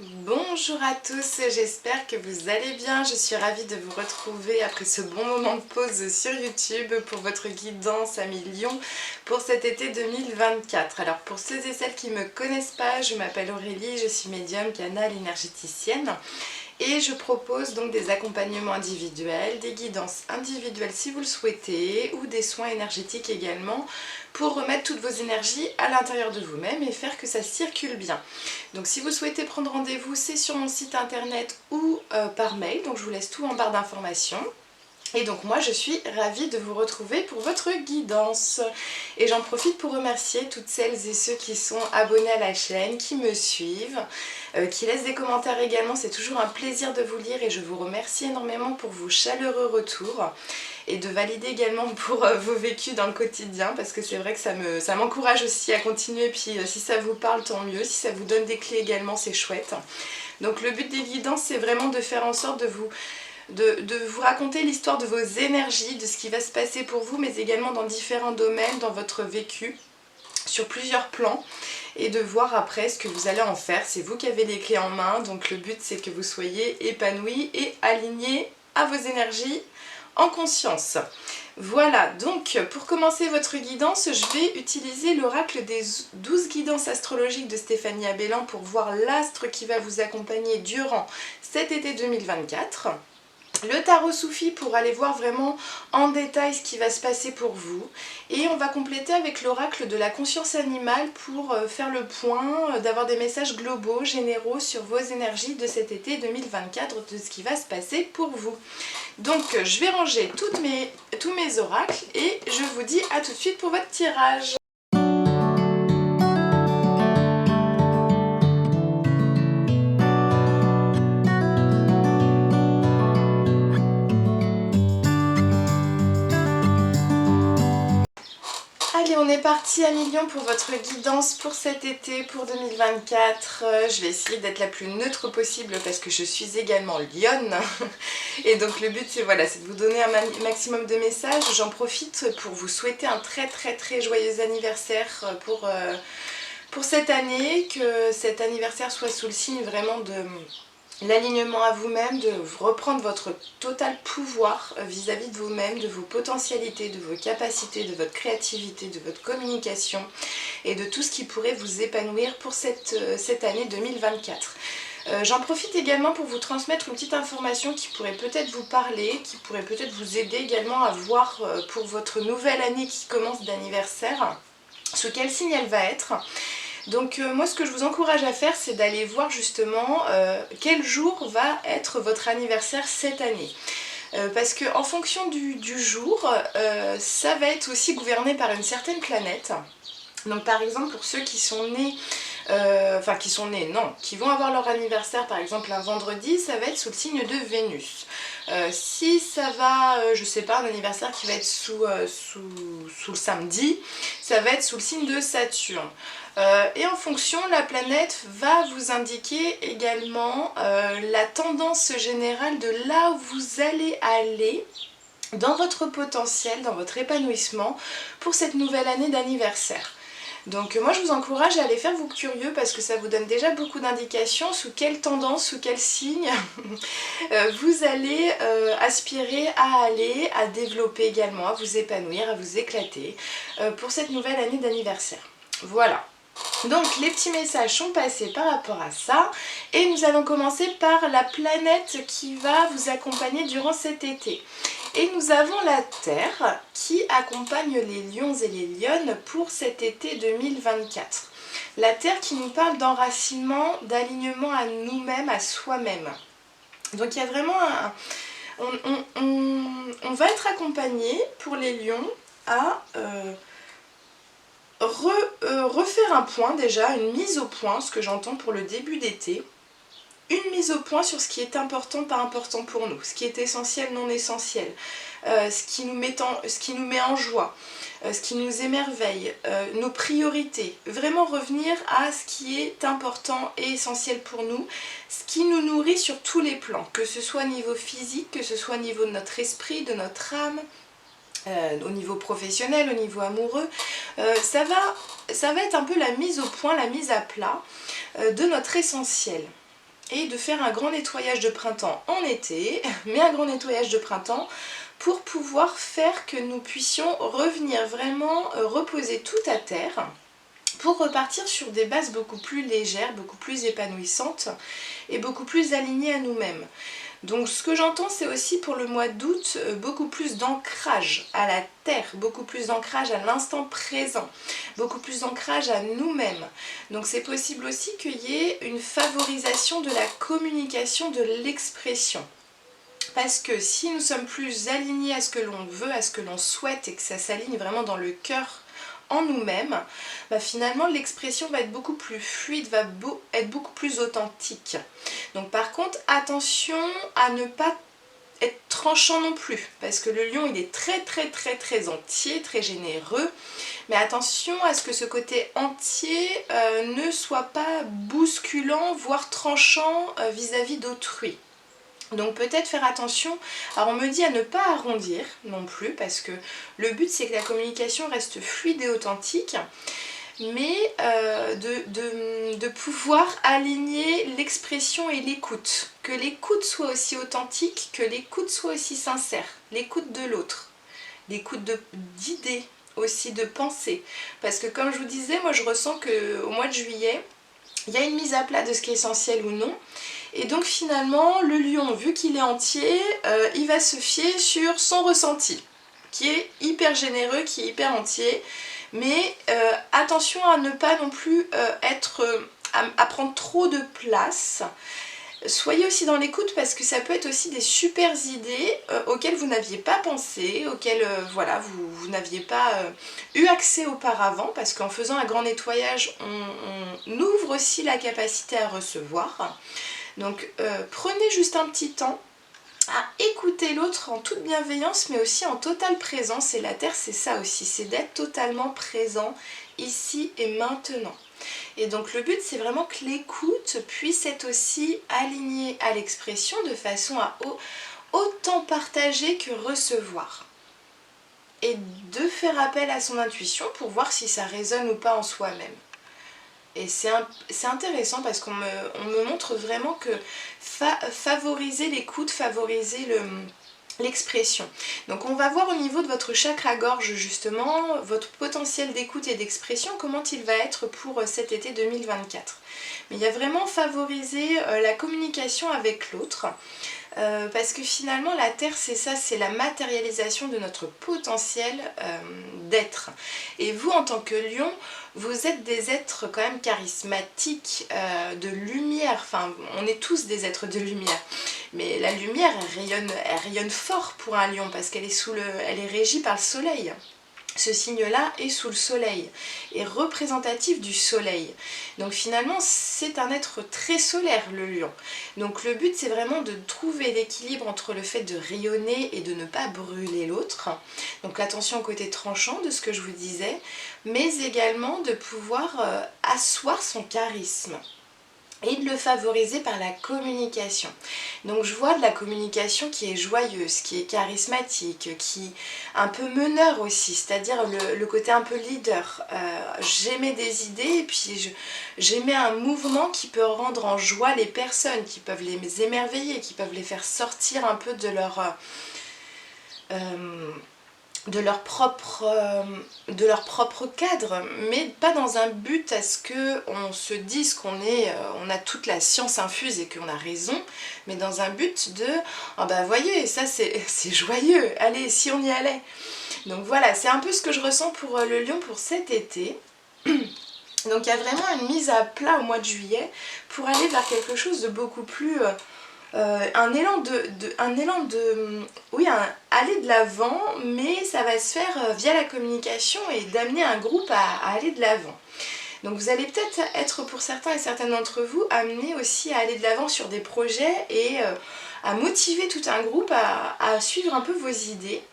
Bonjour à tous, j'espère que vous allez bien. Je suis ravie de vous retrouver après ce bon moment de pause sur YouTube pour votre guidance à millions pour cet été 2024. Alors pour ceux et celles qui ne me connaissent pas, je m'appelle Aurélie, je suis médium, canal, énergéticienne. Et je propose donc des accompagnements individuels, des guidances individuelles si vous le souhaitez, ou des soins énergétiques également pour remettre toutes vos énergies à l'intérieur de vous-même et faire que ça circule bien. Donc si vous souhaitez prendre rendez-vous, c'est sur mon site internet ou par mail, donc je vous laisse tout en barre d'informations. Et donc moi je suis ravie de vous retrouver pour votre guidance. Et j'en profite pour remercier toutes celles et ceux qui sont abonnés à la chaîne, qui me suivent, qui laissent des commentaires également. C'est toujours un plaisir de vous lire et je vous remercie énormément pour vos chaleureux retours. Et de valider également pour vos vécus dans le quotidien, parce que c'est vrai que ça m'encourage aussi à continuer. Puis si ça vous parle, tant mieux. Si ça vous donne des clés également, c'est chouette. Donc le but des guidances, c'est vraiment de faire en sorte de vous raconter l'histoire de vos énergies, de ce qui va se passer pour vous, mais également dans différents domaines, dans votre vécu, sur plusieurs plans, et de voir après ce que vous allez en faire. C'est vous qui avez les clés en main, donc le but c'est que vous soyez épanoui et aligné à vos énergies en conscience. Voilà, donc pour commencer votre guidance, je vais utiliser l'oracle des 12 guidances astrologiques de Stéphanie Abellan pour voir l'astre qui va vous accompagner durant cet été 2024. Le tarot Soufi pour aller voir vraiment en détail ce qui va se passer pour vous. Et on va compléter avec l'oracle de la conscience animale pour faire le point, d'avoir des messages globaux, généraux sur vos énergies de cet été 2024, de ce qui va se passer pour vous. Donc je vais ranger tous mes oracles et je vous dis à tout de suite pour votre tirage. Allez, on est parti à millions pour votre guidance pour cet été, pour 2024. Je vais essayer d'être la plus neutre possible parce que je suis également lionne. Et donc le but c'est voilà, c'est de vous donner un maximum de messages. J'en profite pour vous souhaiter un très joyeux anniversaire pour cette année. Que cet anniversaire soit sous le signe vraiment de l'alignement à vous-même, de reprendre votre total pouvoir vis-à-vis de vous-même, de vos potentialités, de vos capacités, de votre créativité, de votre communication et de tout ce qui pourrait vous épanouir pour cette année 2024. J'en profite également pour vous transmettre une petite information qui pourrait peut-être vous parler, qui pourrait peut-être vous aider également à voir pour votre nouvelle année qui commence d'anniversaire, sous quel signe elle va être. Donc moi ce que je vous encourage à faire, c'est d'aller voir justement quel jour va être votre anniversaire cette année. Parce qu'en fonction du jour, ça va être aussi gouverné par une certaine planète. Donc par exemple pour ceux qui sont nés, qui vont avoir leur anniversaire par exemple un vendredi, ça va être sous le signe de Vénus. Si ça va, je sais pas, un anniversaire qui va être sous le samedi, ça va être sous le signe de Saturne. Et en fonction, la planète va vous indiquer également la tendance générale de là où vous allez aller dans votre potentiel, dans votre épanouissement pour cette nouvelle année d'anniversaire. Donc moi je vous encourage à aller faire vous curieux parce que ça vous donne déjà beaucoup d'indications sous quelle tendance, sous quel signe vous allez aspirer à aller, à développer également, à vous épanouir, à vous éclater pour cette nouvelle année d'anniversaire. Voilà. Donc les petits messages sont passés par rapport à ça et nous allons commencer par la planète qui va vous accompagner durant cet été. Et nous avons la Terre qui accompagne les lions et les lionnes pour cet été 2024. La Terre qui nous parle d'enracinement, d'alignement à nous-mêmes, à soi-même. Donc il y a vraiment on va être accompagné pour les lions à refaire un point déjà, une mise au point, ce que j'entends pour le début d'été. Une mise au point sur ce qui est important, pas important pour nous, ce qui est essentiel, non essentiel, ce qui nous met en joie, ce qui nous émerveille, nos priorités. Vraiment revenir à ce qui est important et essentiel pour nous, ce qui nous nourrit sur tous les plans, que ce soit au niveau physique, que ce soit au niveau de notre esprit, de notre âme, au niveau professionnel, au niveau amoureux. Ça va être un peu la mise au point, la mise à plat de notre essentiel. et de faire un grand nettoyage de printemps en été, mais un grand nettoyage de printemps pour pouvoir faire que nous puissions revenir vraiment reposer tout à terre pour repartir sur des bases beaucoup plus légères, beaucoup plus épanouissantes et beaucoup plus alignées à nous-mêmes. Donc ce que j'entends, c'est aussi pour le mois d'août beaucoup plus d'ancrage à la terre, beaucoup plus d'ancrage à l'instant présent, beaucoup plus d'ancrage à nous-mêmes. Donc c'est possible aussi qu'il y ait une favorisation de la communication, de l'expression. Parce que si nous sommes plus alignés à ce que l'on veut, à ce que l'on souhaite et que ça s'aligne vraiment dans le cœur en nous-mêmes, bah finalement l'expression va être beaucoup plus fluide, va être beaucoup plus authentique. Donc par contre, attention à ne pas être tranchant non plus, parce que le lion il est très entier, très généreux, mais attention à ce que ce côté entier ne soit pas bousculant, voire tranchant vis-à-vis d'autrui. Donc peut-être faire attention, alors on me dit à ne pas arrondir non plus, parce que le but c'est que la communication reste fluide et authentique, mais de pouvoir aligner l'expression et l'écoute. Que l'écoute soit aussi authentique, que l'écoute soit aussi sincère, l'écoute de l'autre, l'écoute d'idées, aussi de pensées. Parce que comme je vous disais, moi je ressens qu'au mois de juillet, il y a une mise à plat de ce qui est essentiel ou non. Et donc finalement, le lion, vu qu'il est entier, il va se fier sur son ressenti, qui est hyper généreux, qui est hyper entier. Mais attention à ne pas non plus à prendre trop de place. Soyez aussi dans l'écoute parce que ça peut être aussi des super idées auxquelles vous n'aviez pas pensé, auxquelles voilà, vous n'aviez pas eu accès auparavant, parce qu'en faisant un grand nettoyage, on ouvre aussi la capacité à recevoir. Donc prenez juste un petit temps à écouter l'autre en toute bienveillance, mais aussi en totale présence. Et la Terre, c'est ça aussi, c'est d'être totalement présent ici et maintenant. Et donc le but, c'est vraiment que l'écoute puisse être aussi alignée à l'expression de façon à autant partager que recevoir. Et de faire appel à son intuition pour voir si ça résonne ou pas en soi-même. Et c'est intéressant parce qu'on me montre vraiment que favoriser l'écoute, favoriser l'expression. Donc on va voir au niveau de votre chakra-gorge justement, votre potentiel d'écoute et d'expression, comment il va être pour cet été 2024. Mais il y a vraiment favoriser la communication avec l'autre. Parce que finalement la Terre c'est ça, c'est la matérialisation de notre potentiel d'être. Et vous en tant que lion, vous êtes des êtres quand même charismatiques, de lumière, enfin on est tous des êtres de lumière. Mais la lumière elle rayonne fort pour un lion parce qu'elle est, elle est régie par le soleil. Ce signe-là est sous le soleil, est représentatif du soleil. Donc finalement, c'est un être très solaire, le lion. Donc le but, c'est vraiment de trouver l'équilibre entre le fait de rayonner et de ne pas brûler l'autre. Donc attention au côté tranchant de ce que je vous disais, mais également de pouvoir asseoir son charisme. Et de le favoriser par la communication. Donc je vois de la communication qui est joyeuse, qui est charismatique, qui est un peu meneur aussi, c'est-à-dire le côté un peu leader. J'émets des idées et puis j'émets un mouvement qui peut rendre en joie les personnes, qui peuvent les émerveiller, qui peuvent les faire sortir un peu de leur propre cadre, mais pas dans un but à ce qu'on se dise on a toute la science infuse et qu'on a raison, mais dans un but de oh bah voyez, ça c'est joyeux, allez si on y allait. Donc voilà, c'est un peu ce que je ressens pour le lion pour cet été. Donc il y a vraiment une mise à plat au mois de juillet pour aller vers quelque chose de beaucoup plus un élan de oui, aller de l'avant, mais ça va se faire via la communication et d'amener un groupe à aller de l'avant. Donc vous allez peut-être être pour certains et certaines d'entre vous amenés aussi à aller de l'avant sur des projets et à motiver tout un groupe à suivre un peu vos idées.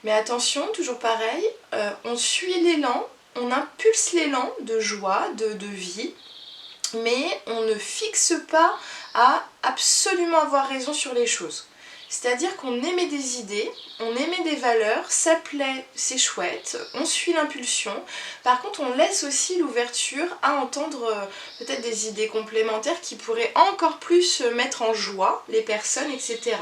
Mais attention, toujours pareil, on suit l'élan, on impulse l'élan de joie, de vie, mais on ne fixe pas à absolument avoir raison sur les choses. C'est-à-dire qu'on émet des idées, on émet des valeurs, ça plaît, c'est chouette, on suit l'impulsion. Par contre, on laisse aussi l'ouverture à entendre peut-être des idées complémentaires qui pourraient encore plus mettre en joie les personnes, etc.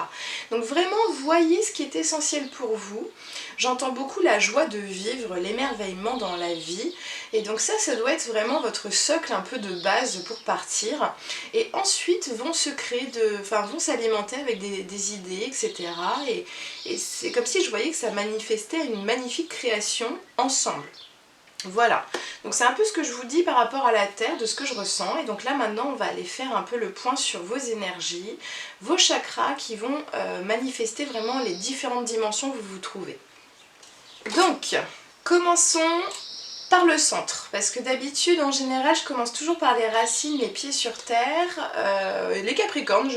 Donc vraiment, voyez ce qui est essentiel pour vous. J'entends beaucoup la joie de vivre, l'émerveillement dans la vie. Et donc ça doit être vraiment votre socle un peu de base pour partir. Et ensuite vont se créer vont s'alimenter avec des idées, etc. Et c'est comme si je voyais que ça manifestait une magnifique création ensemble. Voilà, donc c'est un peu ce que je vous dis par rapport à la Terre, de ce que je ressens. Et donc là maintenant on va aller faire un peu le point sur vos énergies, vos chakras qui vont manifester vraiment les différentes dimensions que vous vous trouvez. Donc, commençons par le centre, parce que d'habitude en général je commence toujours par les racines, les pieds sur terre. Les Capricornes,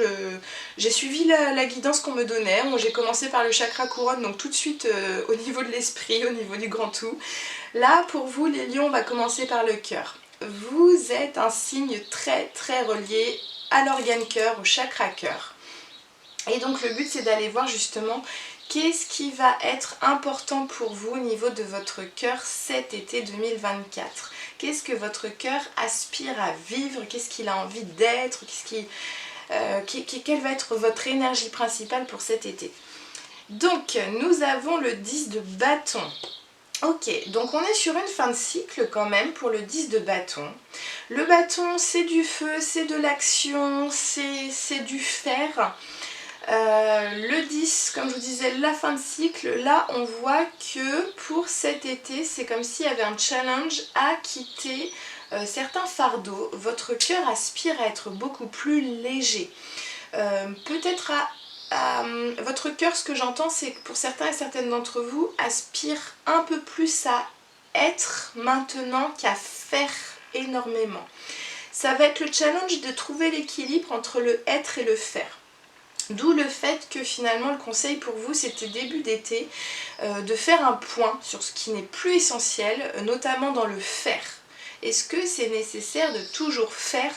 j'ai suivi la guidance qu'on me donnait. Moi j'ai commencé par le chakra couronne, donc tout de suite au niveau de l'esprit, au niveau du grand tout. Là pour vous les Lions, on va commencer par le cœur. Vous êtes un signe très très relié à l'organe cœur, au chakra cœur. Et donc le but c'est d'aller voir justement qu'est-ce qui va être important pour vous au niveau de votre cœur cet été 2024. Qu'est-ce que votre cœur aspire à vivre, qu'est-ce qu'il a envie d'être, quelle va être votre énergie principale pour cet été. Donc nous avons le 10 de bâton. Ok, donc on est sur une fin de cycle quand même pour le 10 de bâton. Le bâton c'est du feu, c'est de l'action, c'est du fer. Le 10, comme je vous disais, la fin de cycle, là on voit que pour cet été, c'est comme s'il y avait un challenge à quitter certains fardeaux. Votre cœur aspire à être beaucoup plus léger. Peut-être votre cœur, ce que j'entends, c'est que pour certains et certaines d'entre vous, aspire un peu plus à être maintenant qu'à faire énormément. Ça va être le challenge de trouver l'équilibre entre le être et le faire. D'où le fait que finalement le conseil pour vous c'était début d'été de faire un point sur ce qui n'est plus essentiel, notamment dans le faire. Est-ce que c'est nécessaire de toujours faire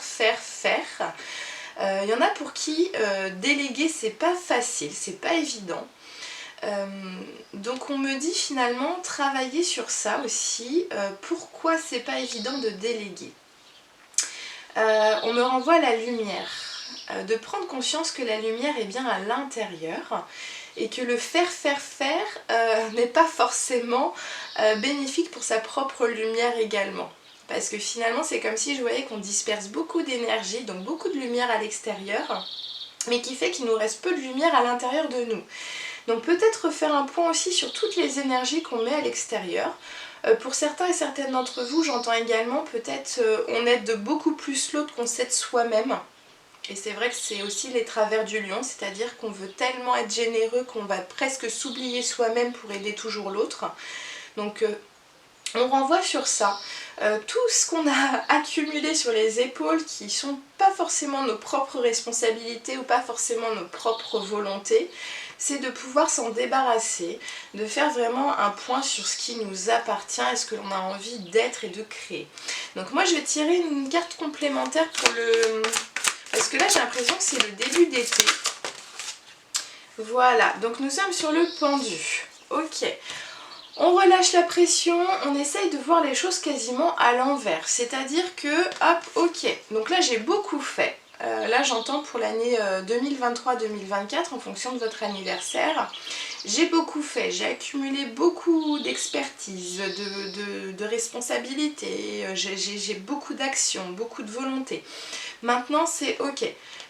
y en a pour qui déléguer c'est pas facile, c'est pas évident. Donc on me dit finalement travailler sur ça aussi, pourquoi c'est pas évident de déléguer. On me renvoie à la lumière. De prendre conscience que la lumière est bien à l'intérieur et que le faire n'est pas forcément bénéfique pour sa propre lumière également. Parce que finalement c'est comme si je voyais qu'on disperse beaucoup d'énergie, donc beaucoup de lumière à l'extérieur, mais qui fait qu'il nous reste peu de lumière à l'intérieur de nous. Donc peut-être faire un point aussi sur toutes les énergies qu'on met à l'extérieur. Pour certains et certaines d'entre vous, j'entends également peut-être on aide beaucoup plus l'autre qu'on s'aide soi-même. Et c'est vrai que c'est aussi les travers du lion, c'est-à-dire qu'on veut tellement être généreux qu'on va presque s'oublier soi-même pour aider toujours l'autre. Donc on renvoie sur ça. Tout ce qu'on a accumulé sur les épaules qui ne sont pas forcément nos propres responsabilités ou pas forcément nos propres volontés, c'est de pouvoir s'en débarrasser, de faire vraiment un point sur ce qui nous appartient et ce que l'on a envie d'être et de créer. Donc moi je vais tirer une carte complémentaire pour le... Parce que là j'ai l'impression que c'est le début d'été. Voilà, donc nous sommes sur le pendu. Ok. On relâche la pression, on essaye de voir les choses quasiment à l'envers. C'est-à-dire que, hop, ok. Donc là j'ai beaucoup fait. Là j'entends pour l'année 2023-2024 en fonction de votre anniversaire. J'ai beaucoup fait, j'ai accumulé beaucoup d'expertise, de responsabilités, j'ai beaucoup d'actions, beaucoup de volonté. Maintenant c'est ok.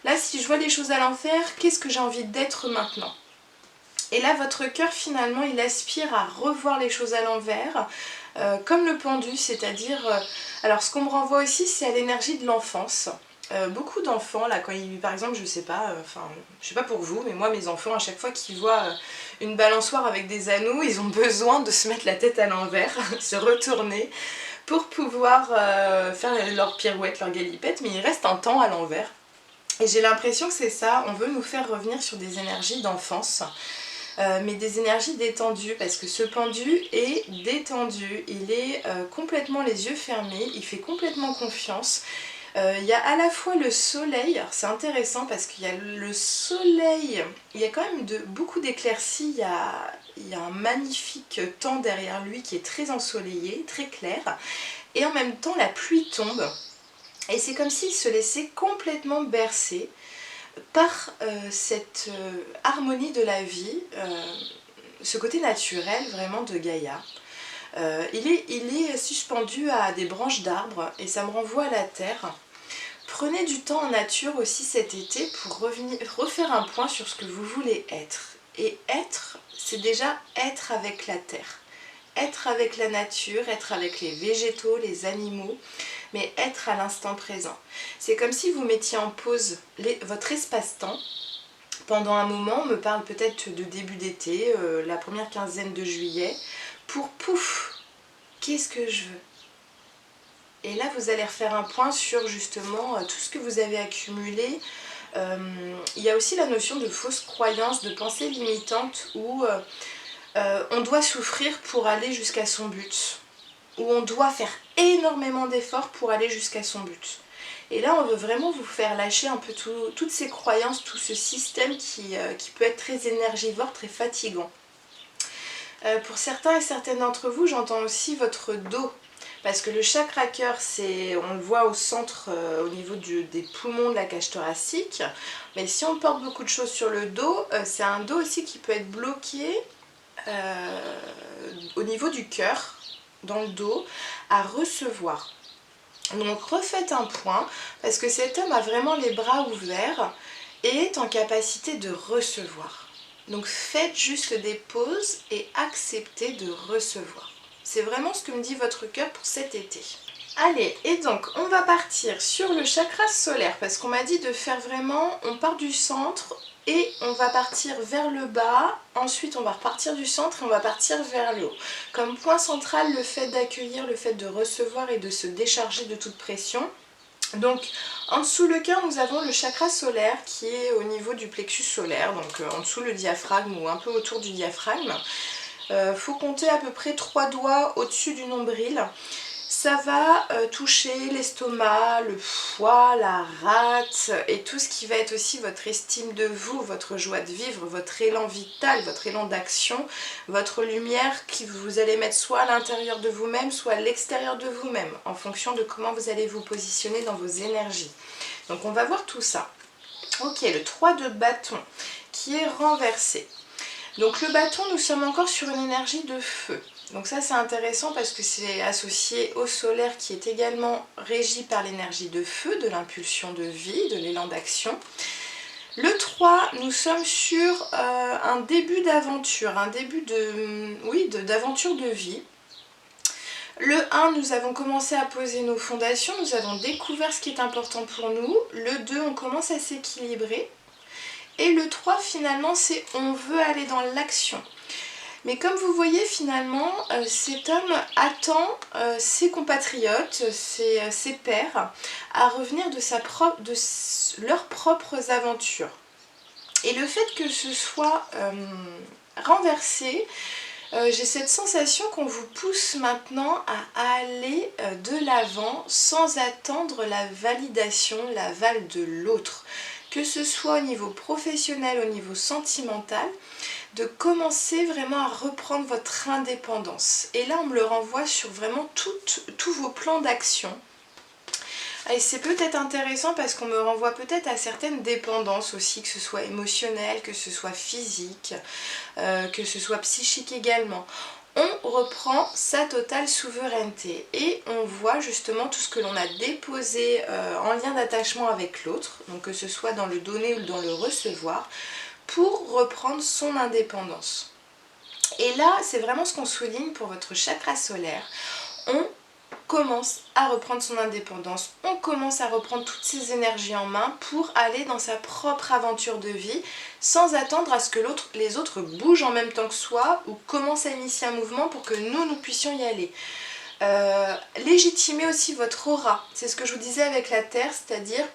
Là si je vois les choses à l'envers, qu'est-ce que j'ai envie d'être maintenant ? Et là votre cœur finalement il aspire à revoir les choses à l'envers, comme le pendu, c'est-à-dire... alors ce qu'on me renvoie aussi c'est à l'énergie de l'enfance. Beaucoup d'enfants là quand ils, par exemple je sais pas pour vous mais moi mes enfants à chaque fois qu'ils voient une balançoire avec des anneaux ils ont besoin de se mettre la tête à l'envers, se retourner pour pouvoir faire leur pirouette, leur galipette, mais ils restent un temps à l'envers et j'ai l'impression que c'est ça, on veut nous faire revenir sur des énergies d'enfance. Mais des énergies détendues parce que ce pendu est détendu, il est complètement les yeux fermés, il fait complètement confiance. Il y a à la fois le soleil, alors c'est intéressant parce qu'il y a le soleil, il y a quand même beaucoup d'éclaircies, il y a un magnifique temps derrière lui qui est très ensoleillé, très clair, et en même temps la pluie tombe, et c'est comme s'il se laissait complètement bercer par cette harmonie de la vie, ce côté naturel vraiment de Gaïa. Il est suspendu à des branches d'arbres et ça me renvoie à la terre. Prenez du temps en nature aussi cet été pour refaire un point sur ce que vous voulez être. Et être, c'est déjà être avec la terre. Être avec la nature, être avec les végétaux, les animaux, mais être à l'instant présent. C'est comme si vous mettiez en pause votre espace-temps. Pendant un moment, on me parle peut-être de début d'été, la première quinzaine de juillet, pour pouf, qu'est-ce que je veux? Et là, vous allez refaire un point sur justement tout ce que vous avez accumulé. Il y a aussi la notion de fausse croyance, de pensée limitante où on doit souffrir pour aller jusqu'à son but. Où on doit faire énormément d'efforts pour aller jusqu'à son but. Et là, on veut vraiment vous faire lâcher un peu toutes ces croyances, tout ce système qui peut être très énergivore, très fatigant. Pour certains et certaines d'entre vous, j'entends aussi votre dos. Parce que le chakra cœur, on le voit au centre, au niveau des poumons de la cage thoracique. Mais si on porte beaucoup de choses sur le dos, c'est un dos aussi qui peut être bloqué au niveau du cœur, dans le dos, à recevoir. Donc refaites un point, parce que cet homme a vraiment les bras ouverts et est en capacité de recevoir. Donc faites juste des pauses et acceptez de recevoir. C'est vraiment ce que me dit votre cœur pour cet été. Allez, et donc on va partir sur le chakra solaire, parce qu'on m'a dit de faire vraiment, on part du centre et on va partir vers le bas, ensuite on va repartir du centre et on va partir vers le haut. Comme point central, le fait d'accueillir, le fait de recevoir et de se décharger de toute pression. Donc en dessous le cœur, nous avons le chakra solaire qui est au niveau du plexus solaire, donc en dessous le diaphragme ou un peu autour du diaphragme. Faut compter à peu près 3 doigts au-dessus du nombril. Ça va toucher l'estomac, le foie, la rate et tout ce qui va être aussi votre estime de vous, votre joie de vivre, votre élan vital, votre élan d'action, votre lumière que vous allez mettre soit à l'intérieur de vous-même, soit à l'extérieur de vous-même, en fonction de comment vous allez vous positionner dans vos énergies. Donc on va voir tout ça. Ok, le 3 de bâton qui est renversé. Donc le bâton, nous sommes encore sur une énergie de feu. Donc ça c'est intéressant parce que c'est associé au solaire qui est également régi par l'énergie de feu, de l'impulsion de vie, de l'élan d'action. Le 3, nous sommes sur un début d'aventure, un début d'aventure de vie. Le 1, nous avons commencé à poser nos fondations, nous avons découvert ce qui est important pour nous. Le 2, on commence à s'équilibrer. Et le 3, finalement, c'est on veut aller dans l'action. Mais comme vous voyez, finalement, cet homme attend ses compatriotes, ses pairs, à revenir de leurs propres aventures. Et le fait que ce soit renversé, j'ai cette sensation qu'on vous pousse maintenant à aller de l'avant sans attendre la validation, l'aval de l'autre. Que ce soit au niveau professionnel, au niveau sentimental, de commencer vraiment à reprendre votre indépendance. Et là, on me le renvoie sur vraiment tous vos plans d'action. Et c'est peut-être intéressant parce qu'on me renvoie peut-être à certaines dépendances aussi, que ce soit émotionnel, que ce soit physique, que ce soit psychique également. On reprend sa totale souveraineté et on voit justement tout ce que l'on a déposé en lien d'attachement avec l'autre, donc que ce soit dans le donner ou dans le recevoir, pour reprendre son indépendance. Et là, c'est vraiment ce qu'on souligne pour votre chakra solaire. On commence à reprendre son indépendance, on commence à reprendre toutes ses énergies en main pour aller dans sa propre aventure de vie sans attendre à ce que les autres bougent en même temps que soi ou commencent à initier un mouvement pour que nous puissions y aller. Légitimer aussi votre aura, c'est ce que je vous disais avec la Terre, c'est-à-dire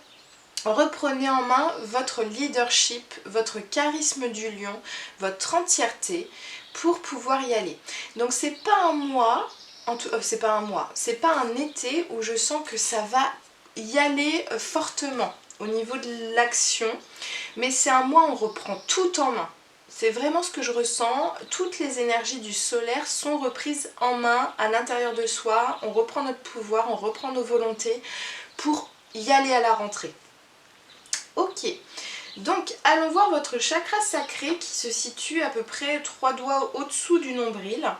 reprenez en main votre leadership, votre charisme du lion, votre entièreté pour pouvoir y aller. Donc c'est pas un mois, c'est pas un été où je sens que ça va y aller fortement au niveau de l'action, mais c'est un mois où on reprend tout en main. C'est vraiment ce que je ressens, toutes les énergies du solaire sont reprises en main à l'intérieur de soi, on reprend notre pouvoir, on reprend nos volontés pour y aller à la rentrée. Ok, donc allons voir votre chakra sacré qui se situe à peu près 3 doigts au-dessous du nombril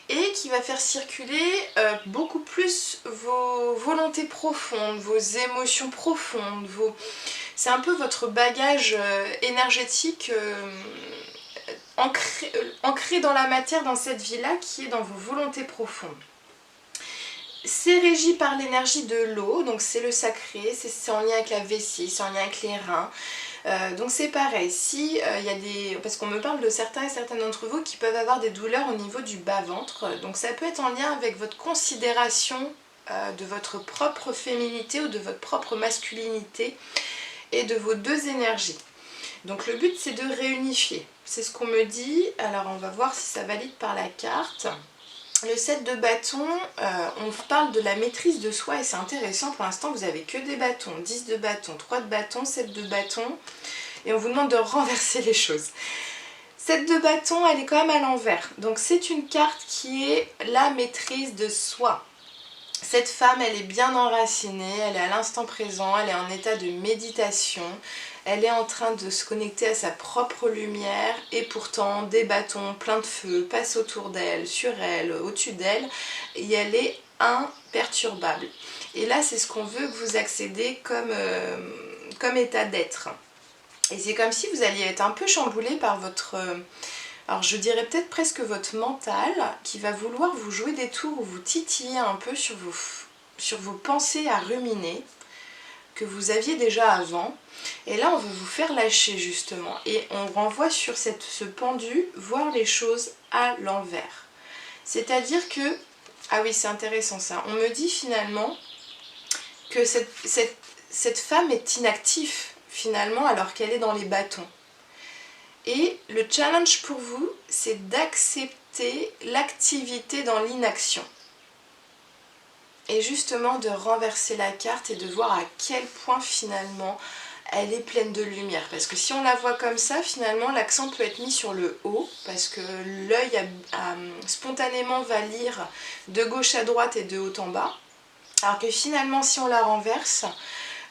et qui va faire circuler beaucoup plus vos volontés profondes, vos émotions profondes, c'est un peu votre bagage énergétique ancré dans la matière dans cette vie-là qui est dans vos volontés profondes. C'est régi par l'énergie de l'eau, donc c'est le sacré, c'est en lien avec la vessie, c'est en lien avec les reins. Donc c'est pareil, si y a des... parce qu'on me parle de certains et certaines d'entre vous qui peuvent avoir des douleurs au niveau du bas-ventre, donc ça peut être en lien avec votre considération de votre propre féminité ou de votre propre masculinité et de vos deux énergies. Donc le but c'est de réunifier, c'est ce qu'on me dit, alors on va voir si ça valide par la carte. Le 7 de bâton, on parle de la maîtrise de soi et c'est intéressant, pour l'instant vous avez que des bâtons, 10 de bâton, 3 de bâton, 7 de bâton et on vous demande de renverser les choses. 7 de bâton, elle est quand même à l'envers, donc c'est une carte qui est la maîtrise de soi. Cette femme, elle est bien enracinée, elle est à l'instant présent, elle est en état de méditation, elle est en train de se connecter à sa propre lumière et pourtant des bâtons pleins de feu passent autour d'elle, sur elle, au-dessus d'elle et elle est imperturbable. Et là, c'est ce qu'on veut que vous accédez comme état d'être. Et c'est comme si vous alliez être un peu chamboulé par votre... alors je dirais peut-être presque votre mental qui va vouloir vous jouer des tours ou vous titiller un peu sur vos pensées à ruminer que vous aviez déjà avant. Et là on veut vous faire lâcher justement et on renvoie sur ce pendu voir les choses à l'envers. C'est-à-dire que, ah oui c'est intéressant ça, on me dit finalement que cette femme est inactive finalement alors qu'elle est dans les bâtons. Et le challenge pour vous, c'est d'accepter l'activité dans l'inaction. Et justement de renverser la carte et de voir à quel point finalement elle est pleine de lumière. Parce que si on la voit comme ça, finalement l'accent peut être mis sur le haut, parce que l'œil spontanément va lire de gauche à droite et de haut en bas. Alors que finalement si on la renverse,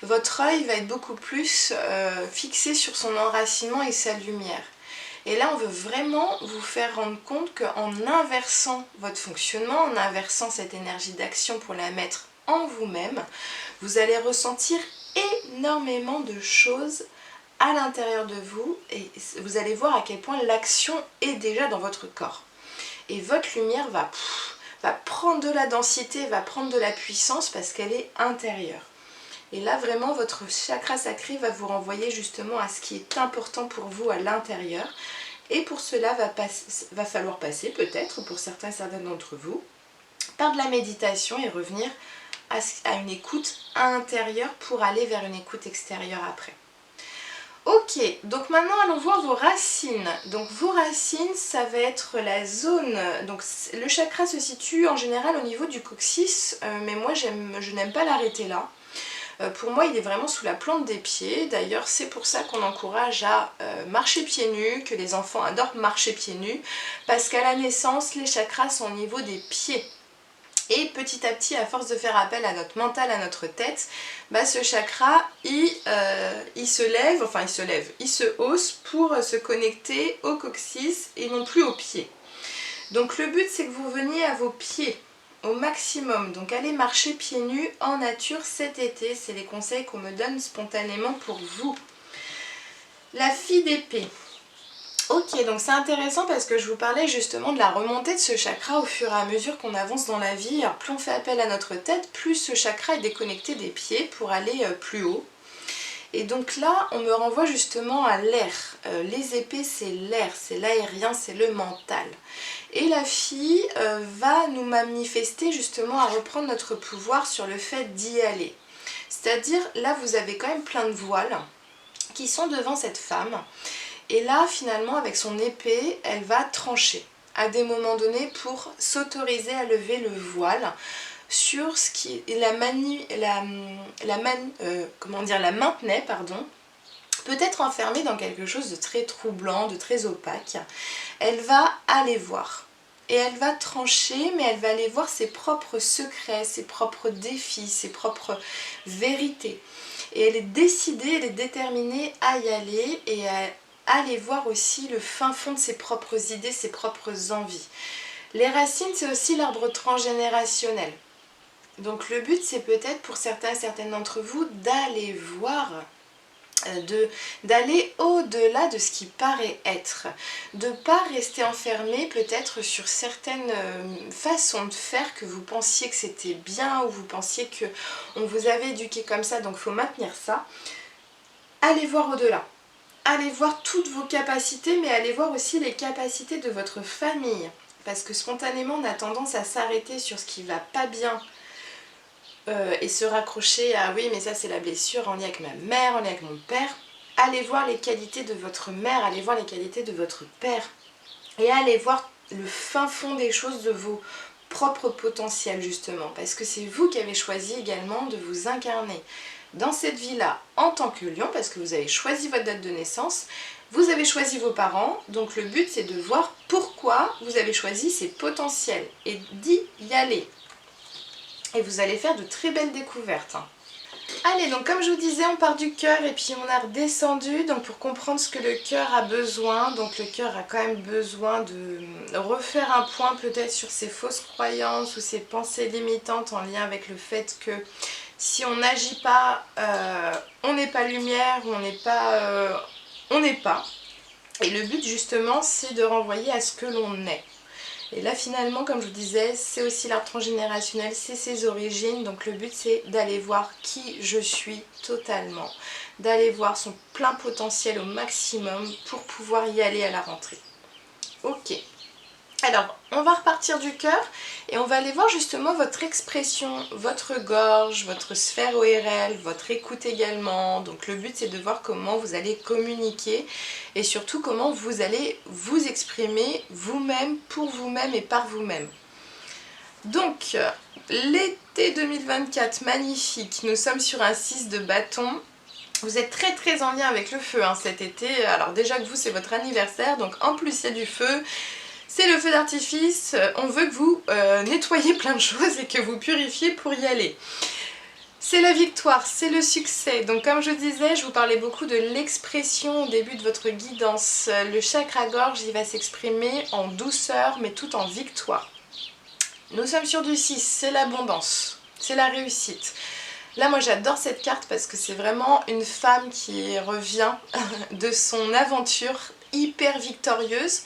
votre œil va être beaucoup plus fixé sur son enracinement et sa lumière. Et là, on veut vraiment vous faire rendre compte qu'en inversant votre fonctionnement, en inversant cette énergie d'action pour la mettre en vous-même, vous allez ressentir énormément de choses à l'intérieur de vous et vous allez voir à quel point l'action est déjà dans votre corps. Et votre lumière va prendre de la densité, va prendre de la puissance parce qu'elle est intérieure. Et là, vraiment, votre chakra sacré va vous renvoyer justement à ce qui est important pour vous à l'intérieur. Et pour cela, va falloir passer, peut-être, pour certains et certaines d'entre vous, par de la méditation et revenir à une écoute intérieure pour aller vers une écoute extérieure après. Ok, donc maintenant allons voir vos racines. Donc vos racines, ça va être la zone... Donc le chakra se situe en général au niveau du coccyx, mais moi je n'aime pas l'arrêter là. Pour moi, il est vraiment sous la plante des pieds. D'ailleurs, c'est pour ça qu'on encourage à marcher pieds nus, que les enfants adorent marcher pieds nus, parce qu'à la naissance, les chakras sont au niveau des pieds. Et petit à petit, à force de faire appel à notre mental, à notre tête, ce chakra, il se hausse pour se connecter au coccyx et non plus aux pieds. Donc le but, c'est que vous veniez à vos pieds au maximum, donc allez marcher pieds nus en nature cet été, c'est les conseils qu'on me donne spontanément pour vous. La fille d'épée. Ok, donc c'est intéressant parce que je vous parlais justement de la remontée de ce chakra au fur et à mesure qu'on avance dans la vie. Alors plus on fait appel à notre tête, plus ce chakra est déconnecté des pieds pour aller plus haut. Et donc là, on me renvoie justement à l'air. Les épées, c'est l'air, c'est l'aérien, c'est le mental. Et la fille va nous manifester justement à reprendre notre pouvoir sur le fait d'y aller. C'est-à-dire, là, vous avez quand même plein de voiles qui sont devant cette femme. Et là, finalement, avec son épée, elle va trancher à des moments donnés pour s'autoriser à lever le voile sur ce qui la maintenait, pardon, peut-être enfermée dans quelque chose de très troublant, de très opaque. Elle va aller voir. Et elle va trancher, mais elle va aller voir ses propres secrets, ses propres défis, ses propres vérités. Et elle est décidée, elle est déterminée à y aller et à aller voir aussi le fin fond de ses propres idées, ses propres envies. Les racines, c'est aussi l'arbre transgénérationnel. Donc le but, c'est peut-être pour certains et certaines d'entre vous d'aller voir, d'aller au-delà de ce qui paraît être, de ne pas rester enfermé peut-être sur certaines façons de faire que vous pensiez que c'était bien ou vous pensiez qu'on vous avait éduqué comme ça, donc il faut maintenir ça. Allez voir au-delà, allez voir toutes vos capacités, mais allez voir aussi les capacités de votre famille, parce que spontanément on a tendance à s'arrêter sur ce qui va pas bien et se raccrocher à oui mais ça c'est la blessure en lien avec ma mère, en lien avec mon père. Allez voir les qualités de votre mère, allez voir les qualités de votre père et allez voir le fin fond des choses de vos propres potentiels justement, parce que c'est vous qui avez choisi également de vous incarner dans cette vie-là en tant que lion, parce que vous avez choisi votre date de naissance, vous avez choisi vos parents, donc le but c'est de voir pourquoi vous avez choisi ces potentiels et d'y aller. Et vous allez faire de très belles découvertes. Allez, donc comme je vous disais, on part du cœur et puis on a redescendu. Donc pour comprendre ce que le cœur a besoin, donc le cœur a quand même besoin de refaire un point peut-être sur ses fausses croyances ou ses pensées limitantes en lien avec le fait que si on n'agit pas, on n'est pas lumière, on n'est pas, on n'est pas. Et le but justement, c'est de renvoyer à ce que l'on est. Et là finalement, comme je vous disais, c'est aussi l'art transgénérationnel, c'est ses origines. Donc le but c'est d'aller voir qui je suis totalement, d'aller voir son plein potentiel au maximum pour pouvoir y aller à la rentrée. Ok. Alors, on va repartir du cœur et on va aller voir justement votre expression, votre gorge, votre sphère ORL, votre écoute également. Donc le but c'est de voir comment vous allez communiquer et surtout comment vous allez vous exprimer vous-même, pour vous-même et par vous-même. Donc, l'été 2024, magnifique. Nous sommes sur un 6 de bâton. Vous êtes très très en lien avec le feu hein, cet été. Alors déjà que vous c'est votre anniversaire, donc en plus il y a du feu. C'est le feu d'artifice, on veut que vous nettoyiez plein de choses et que vous purifiez pour y aller. C'est la victoire, c'est le succès. Donc comme je disais, je vous parlais beaucoup de l'expression au début de votre guidance. Le chakra-gorge, il va s'exprimer en douceur mais tout en victoire. Nous sommes sur du 6, c'est l'abondance, c'est la réussite. Là moi j'adore cette carte parce que c'est vraiment une femme qui revient de son aventure hyper victorieuse.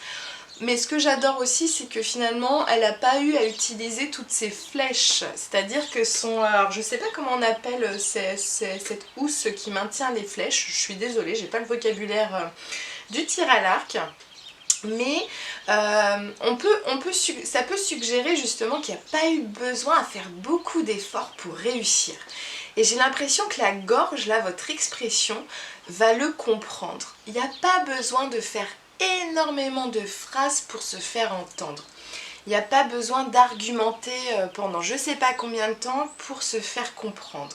Mais ce que j'adore aussi, c'est que finalement, elle n'a pas eu à utiliser toutes ses flèches. C'est-à-dire que son... Alors, je sais pas comment on appelle cette housse qui maintient les flèches. Je suis désolée, j'ai pas le vocabulaire du tir à l'arc. Mais ça peut suggérer justement qu'il n'y a pas eu besoin à faire beaucoup d'efforts pour réussir. Et j'ai l'impression que la gorge, là, votre expression, va le comprendre. Il n'y a pas besoin de faire énormément de phrases pour se faire entendre. Il n'y a pas besoin d'argumenter pendant je ne sais pas combien de temps pour se faire comprendre.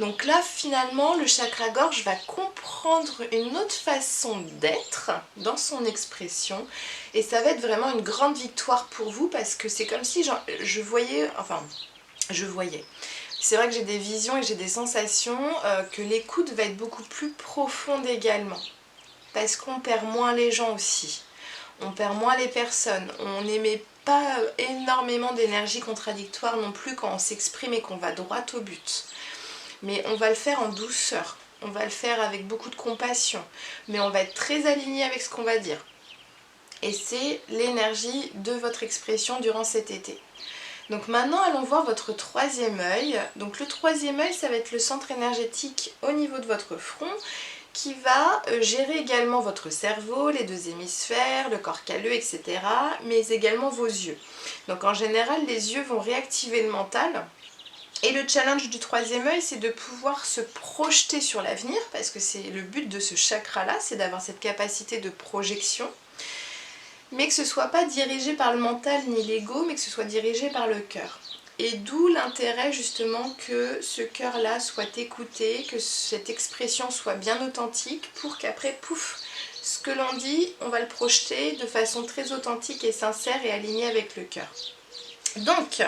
Donc là finalement le chakra-gorge va comprendre une autre façon d'être dans son expression et ça va être vraiment une grande victoire pour vous parce que c'est comme si je voyais, c'est vrai que j'ai des visions et j'ai des sensations que l'écoute va être beaucoup plus profonde également. Parce qu'on perd moins les gens aussi, on perd moins les personnes, on n'émet pas énormément d'énergie contradictoire non plus quand on s'exprime et qu'on va droit au but. Mais on va le faire en douceur, on va le faire avec beaucoup de compassion, mais on va être très aligné avec ce qu'on va dire. Et c'est l'énergie de votre expression durant cet été. Donc maintenant allons voir votre troisième œil. Donc le troisième œil ça va être le centre énergétique au niveau de votre front, qui va gérer également votre cerveau, les deux hémisphères, le corps calleux, etc. mais également vos yeux. Donc en général, les yeux vont réactiver le mental. Et le challenge du troisième œil, c'est de pouvoir se projeter sur l'avenir, parce que c'est le but de ce chakra-là, c'est d'avoir cette capacité de projection, mais que ce ne soit pas dirigé par le mental ni l'ego, mais que ce soit dirigé par le cœur. Et d'où l'intérêt justement que ce cœur-là soit écouté, que cette expression soit bien authentique pour qu'après, pouf, ce que l'on dit, on va le projeter de façon très authentique et sincère et alignée avec le cœur. Donc,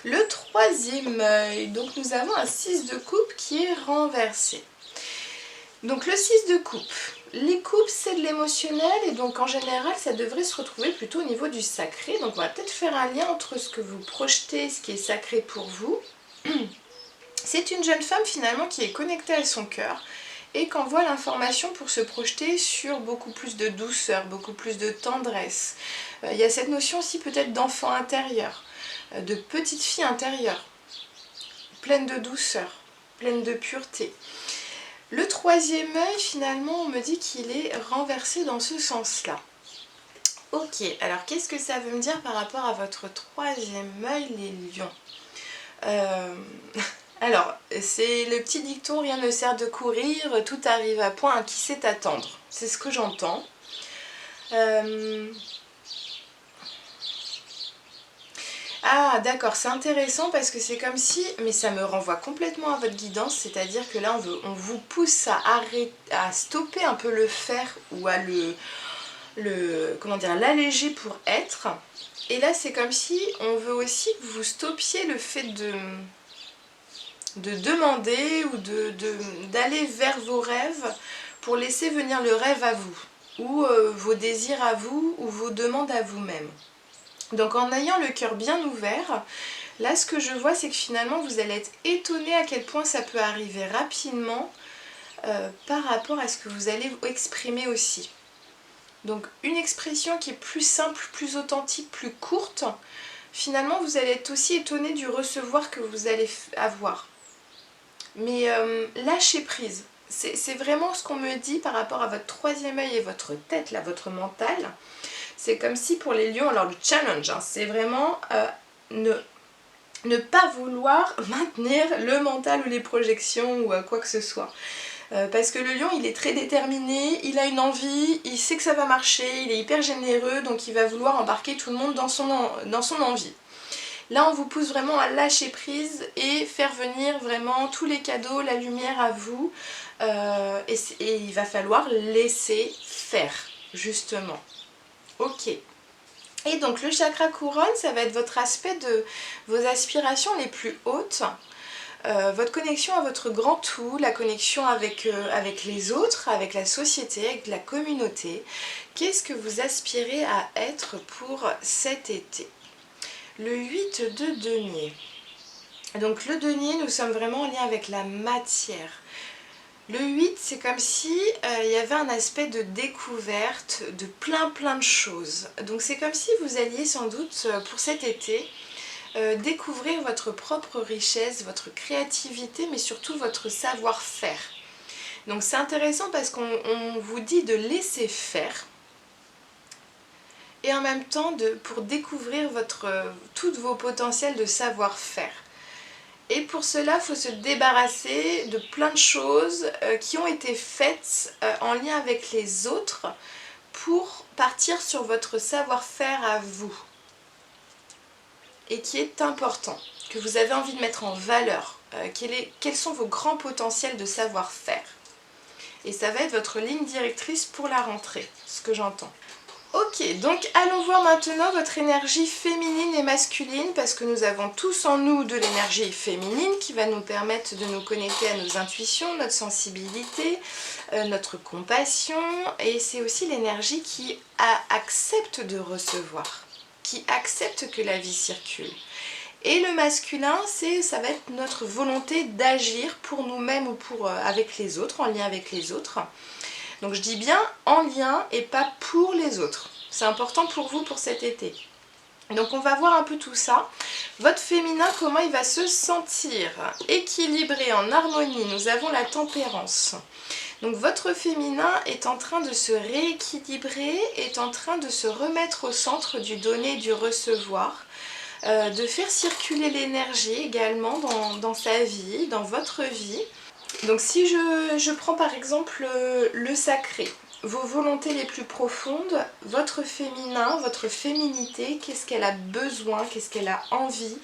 le troisième œil, donc nous avons un 6 de coupe qui est renversé. Donc le 6 de coupe, les coupes c'est de l'émotionnel et donc en général ça devrait se retrouver plutôt au niveau du sacré. Donc on va peut-être faire un lien entre ce que vous projetez, ce qui est sacré pour vous. C'est une jeune femme finalement qui est connectée à son cœur et qui envoie l'information pour se projeter sur beaucoup plus de douceur, beaucoup plus de tendresse. Il y a cette notion aussi peut-être d'enfant intérieur, de petite fille intérieure, pleine de douceur, pleine de pureté. Le troisième œil, finalement, on me dit qu'il est renversé dans ce sens-là. Ok, alors qu'est-ce que ça veut me dire par rapport à votre troisième œil, les lions? Alors, c'est le petit dicton, rien ne sert de courir, tout arrive à point à qui sait attendre. C'est ce que j'entends. Ah d'accord, c'est intéressant parce que c'est comme si, mais ça me renvoie complètement à votre guidance, c'est-à-dire que là on vous pousse à arrêter, à stopper un peu le faire ou à comment dire, l'alléger pour être. Et là c'est comme si on veut aussi que vous stoppiez le fait de demander ou d'aller vers vos rêves pour laisser venir le rêve à vous, ou vos désirs à vous, ou vos demandes à vous-même. Donc en ayant le cœur bien ouvert, là ce que je vois c'est que finalement vous allez être étonné à quel point ça peut arriver rapidement par rapport à ce que vous allez exprimer aussi. Donc une expression qui est plus simple, plus authentique, plus courte, finalement vous allez être aussi étonné du recevoir que vous allez avoir. Mais lâchez prise, c'est vraiment ce qu'on me dit par rapport à votre troisième œil et votre tête, là, votre mental. C'est comme si pour les lions, alors le challenge, hein, c'est vraiment ne pas vouloir maintenir le mental ou les projections ou quoi que ce soit. Parce que le lion, il est très déterminé, il a une envie, il sait que ça va marcher, il est hyper généreux, donc il va vouloir embarquer tout le monde dans son envie. Là, on vous pousse vraiment à lâcher prise et faire venir vraiment tous les cadeaux, la lumière à vous. Et il va falloir laisser faire, justement. Ok. Et donc le chakra couronne, ça va être votre aspect de vos aspirations les plus hautes, votre connexion à votre grand tout, la connexion avec les autres, avec la société, avec la communauté. Qu'est-ce que vous aspirez à être pour cet été? Le 8 de denier. Donc le denier, nous sommes vraiment en lien avec la matière. Le 8, c'est comme si il y avait un aspect de découverte de plein de choses. Donc c'est comme si vous alliez sans doute pour cet été découvrir votre propre richesse, votre créativité, mais surtout votre savoir-faire. Donc c'est intéressant parce qu'on vous dit de laisser faire et en même temps pour découvrir tous vos potentiels de savoir-faire. Et pour cela, il faut se débarrasser de plein de choses qui ont été faites en lien avec les autres pour partir sur votre savoir-faire à vous. Et qui est important, que vous avez envie de mettre en valeur. Quels sont vos grands potentiels de savoir-faire. Et ça va être votre ligne directrice pour la rentrée, ce que j'entends. Ok, donc allons voir maintenant votre énergie féminine et masculine parce que nous avons tous en nous de l'énergie féminine qui va nous permettre de nous connecter à nos intuitions, notre sensibilité, notre compassion et c'est aussi l'énergie qui accepte de recevoir, qui accepte que la vie circule. Et le masculin, ça va être notre volonté d'agir pour nous-mêmes ou avec les autres, en lien avec les autres. Donc je dis bien en lien et pas pour les autres. C'est important pour vous pour cet été. Donc on va voir un peu tout ça. Votre féminin, comment il va se sentir? Équilibré, en harmonie. Nous avons la tempérance. Donc votre féminin est en train de se rééquilibrer, est en train de se remettre au centre du donner et du recevoir. De faire circuler l'énergie également dans sa vie, dans votre vie. Donc si je prends par exemple le sacré, vos volontés les plus profondes, votre féminin, votre féminité, qu'est-ce qu'elle a besoin, qu'est-ce qu'elle a envie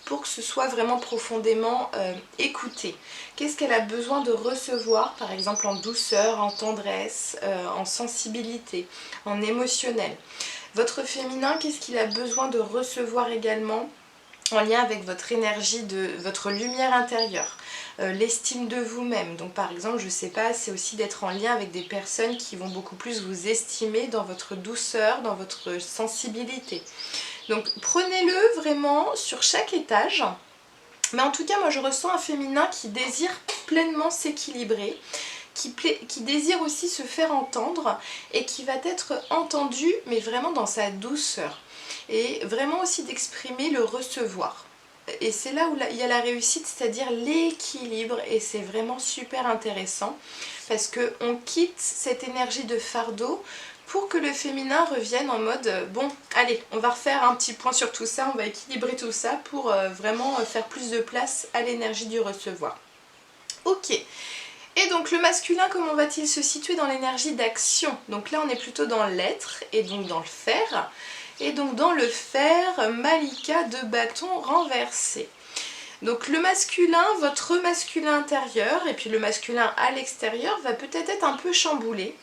pour que ce soit vraiment profondément écouté. Qu'est-ce qu'elle a besoin de recevoir, par exemple en douceur, en tendresse, en sensibilité, en émotionnel. Votre féminin, qu'est-ce qu'il a besoin de recevoir également en lien avec votre énergie, votre lumière intérieure, l'estime de vous-même. Donc par exemple, je sais pas, c'est aussi d'être en lien avec des personnes qui vont beaucoup plus vous estimer dans votre douceur, dans votre sensibilité. Donc prenez-le vraiment sur chaque étage. Mais en tout cas, moi je ressens un féminin qui désire pleinement s'équilibrer, qui désire aussi se faire entendre et qui va être entendu, mais vraiment dans sa douceur. Et vraiment aussi d'exprimer le recevoir. Et c'est là où il y a la réussite, c'est-à-dire l'équilibre, et c'est vraiment super intéressant parce qu'on quitte cette énergie de fardeau pour que le féminin revienne en mode bon, allez, on va refaire un petit point sur tout ça, on va équilibrer tout ça pour vraiment faire plus de place à l'énergie du recevoir. Ok. Et donc le masculin, comment va-t-il se situer dans l'énergie d'action? Donc là on est plutôt dans l'être et donc dans le faire. Et donc dans le fer, Malika de bâton renversé. Donc le masculin, votre masculin intérieur et puis le masculin à l'extérieur va peut-être être un peu chamboulé.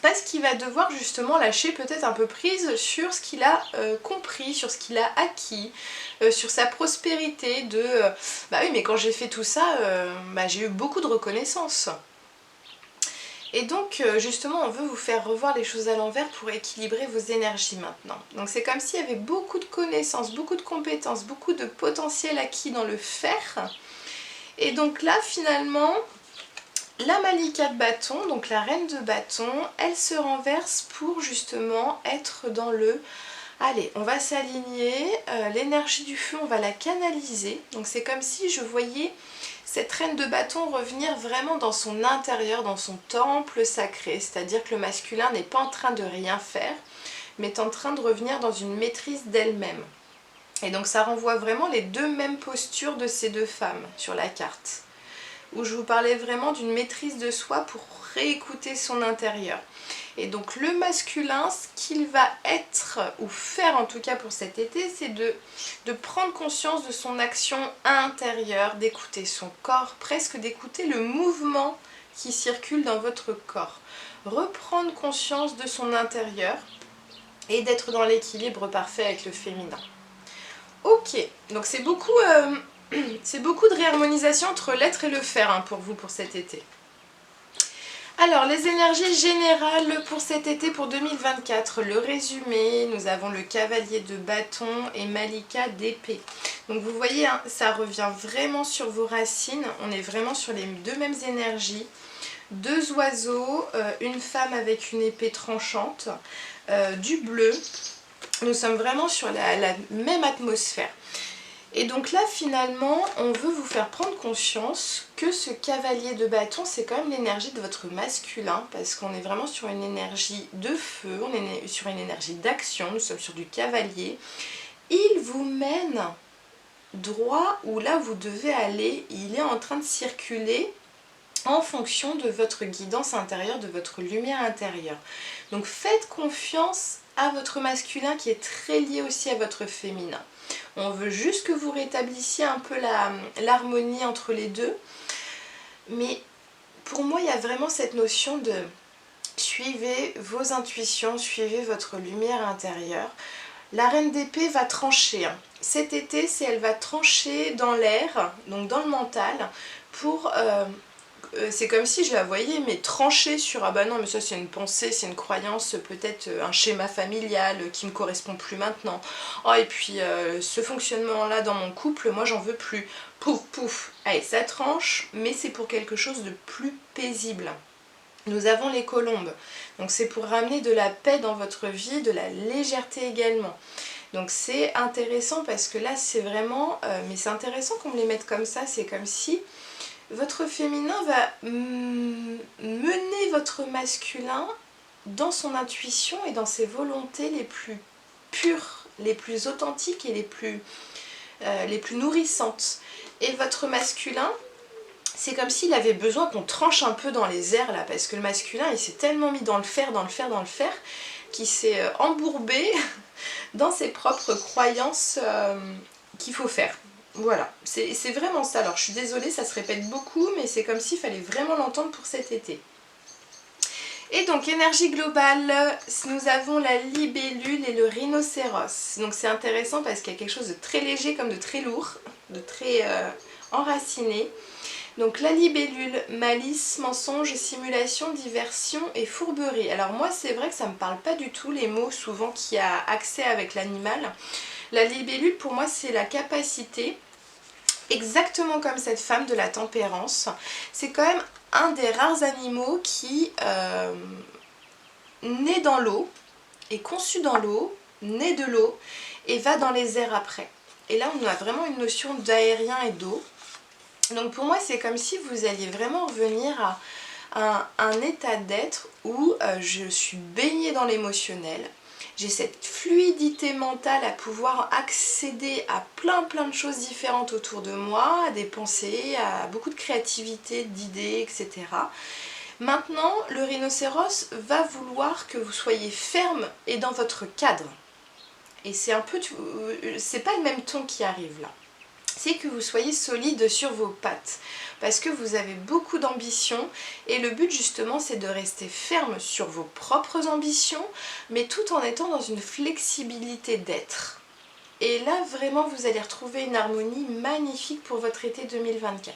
Parce qu'il va devoir justement lâcher peut-être un peu prise sur ce qu'il a compris, sur ce qu'il a acquis, sur sa prospérité de bah oui mais quand j'ai fait tout ça, j'ai eu beaucoup de reconnaissance. Et donc justement on veut vous faire revoir les choses à l'envers pour équilibrer vos énergies maintenant. Donc c'est comme s'il y avait beaucoup de connaissances, beaucoup de compétences, beaucoup de potentiel acquis dans le faire. Et donc là finalement, la Malika de bâton, donc la reine de bâton, elle se renverse pour justement être dans le... Allez, on va s'aligner, l'énergie du feu on va la canaliser. Donc c'est comme si je voyais cette reine de bâton revenir vraiment dans son intérieur, dans son temple sacré. C'est-à-dire que le masculin n'est pas en train de rien faire, mais est en train de revenir dans une maîtrise d'elle-même. Et donc ça renvoie vraiment les deux mêmes postures de ces deux femmes sur la carte. Où je vous parlais vraiment d'une maîtrise de soi pour réécouter son intérieur. Et donc le masculin, ce qu'il va être, ou faire en tout cas pour cet été, c'est de prendre conscience de son action intérieure, d'écouter son corps, presque d'écouter le mouvement qui circule dans votre corps. Reprendre conscience de son intérieur et d'être dans l'équilibre parfait avec le féminin. Ok, donc c'est beaucoup de réharmonisation entre l'être et le faire pour vous pour cet été. Alors, les énergies générales pour cet été, pour 2024. Le résumé, nous avons le cavalier de bâton et Malika d'épée. Donc vous voyez, ça revient vraiment sur vos racines. On est vraiment sur les deux mêmes énergies. Deux oiseaux, une femme avec une épée tranchante, du bleu. Nous sommes vraiment sur la même atmosphère. Et donc là finalement on veut vous faire prendre conscience que ce cavalier de bâton c'est quand même l'énergie de votre masculin, parce qu'on est vraiment sur une énergie de feu, on est sur une énergie d'action, nous sommes sur du cavalier. Il vous mène droit où là vous devez aller, il est en train de circuler en fonction de votre guidance intérieure, de votre lumière intérieure. Donc faites confiance à votre masculin qui est très lié aussi à votre féminin. On veut juste que vous rétablissiez un peu l'harmonie entre les deux. Mais pour moi, il y a vraiment cette notion de suivez vos intuitions, suivez votre lumière intérieure. La reine d'épée va trancher. Cet été, elle va trancher dans l'air, donc dans le mental, pour... c'est comme si je la voyais mais trancher sur ah bah non mais ça c'est une pensée, c'est une croyance, peut-être un schéma familial qui me correspond plus maintenant. Oh et puis ce fonctionnement là dans mon couple, moi j'en veux plus. Pouf pouf, allez ça tranche, mais c'est pour quelque chose de plus paisible. Nous avons les colombes, donc c'est pour ramener de la paix dans votre vie, de la légèreté également. Donc c'est intéressant parce que là c'est vraiment, mais c'est intéressant qu'on me les mette comme ça, c'est comme si votre féminin va mener votre masculin dans son intuition et dans ses volontés les plus pures, les plus authentiques et les plus nourrissantes. Et votre masculin c'est comme s'il avait besoin qu'on tranche un peu dans les airs là, parce que le masculin il s'est tellement mis dans le fer, qu'il s'est embourbé dans ses propres croyances qu'il faut faire. Voilà, c'est vraiment ça. Alors je suis désolée, ça se répète beaucoup, mais c'est comme s'il fallait vraiment l'entendre pour cet été. Et donc énergie globale, nous avons la libellule et le rhinocéros. Donc c'est intéressant parce qu'il y a quelque chose de très léger comme de très lourd, de très enraciné. Donc la libellule, malice, mensonge, simulation, diversion et fourberie. Alors moi c'est vrai que ça ne me parle pas du tout les mots souvent qui a accès avec l'animal. La libellule pour moi c'est la capacité, exactement comme cette femme de la tempérance, c'est quand même un des rares animaux qui naît dans l'eau, est conçu dans l'eau, naît de l'eau et va dans les airs après. Et là on a vraiment une notion d'aérien et d'eau. Donc pour moi c'est comme si vous alliez vraiment revenir à un état d'être où je suis baignée dans l'émotionnel. J'ai cette fluidité mentale à pouvoir accéder à plein de choses différentes autour de moi, à des pensées, à beaucoup de créativité, d'idées, etc. Maintenant, le rhinocéros va vouloir que vous soyez ferme et dans votre cadre. Et c'est un peu, c'est pas le même ton qui arrive là. C'est que vous soyez solide sur vos pattes parce que vous avez beaucoup d'ambition et le but justement c'est de rester ferme sur vos propres ambitions mais tout en étant dans une flexibilité d'être. Et là vraiment vous allez retrouver une harmonie magnifique pour votre été 2024.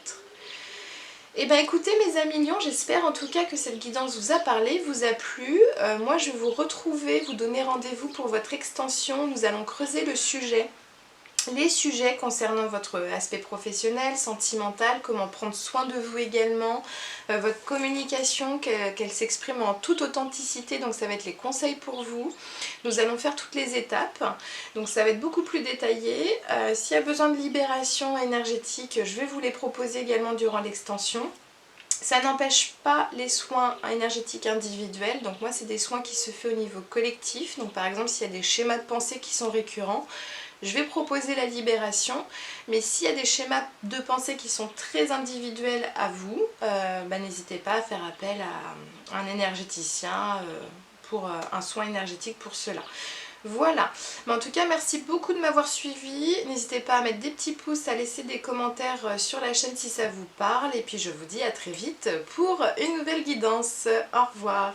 Et bien écoutez mes amis lions, j'espère en tout cas que cette guidance vous a parlé, vous a plu. Moi je vais vous retrouver, vous donner rendez-vous pour votre extension, nous allons creuser le sujet. Les sujets concernant votre aspect professionnel, sentimental, comment prendre soin de vous également, votre communication, qu'elle s'exprime en toute authenticité, donc ça va être les conseils pour vous. Nous allons faire toutes les étapes, donc ça va être beaucoup plus détaillé. S'il y a besoin de libération énergétique, je vais vous les proposer également durant l'extension. Ça n'empêche pas les soins énergétiques individuels, donc moi c'est des soins qui se font au niveau collectif, donc par exemple s'il y a des schémas de pensée qui sont récurrents, je vais proposer la libération, mais s'il y a des schémas de pensée qui sont très individuels à vous, n'hésitez pas à faire appel à un énergéticien pour un soin énergétique pour cela. Voilà, mais en tout cas merci beaucoup de m'avoir suivi, n'hésitez pas à mettre des petits pouces, à laisser des commentaires sur la chaîne si ça vous parle, et puis je vous dis à très vite pour une nouvelle guidance. Au revoir.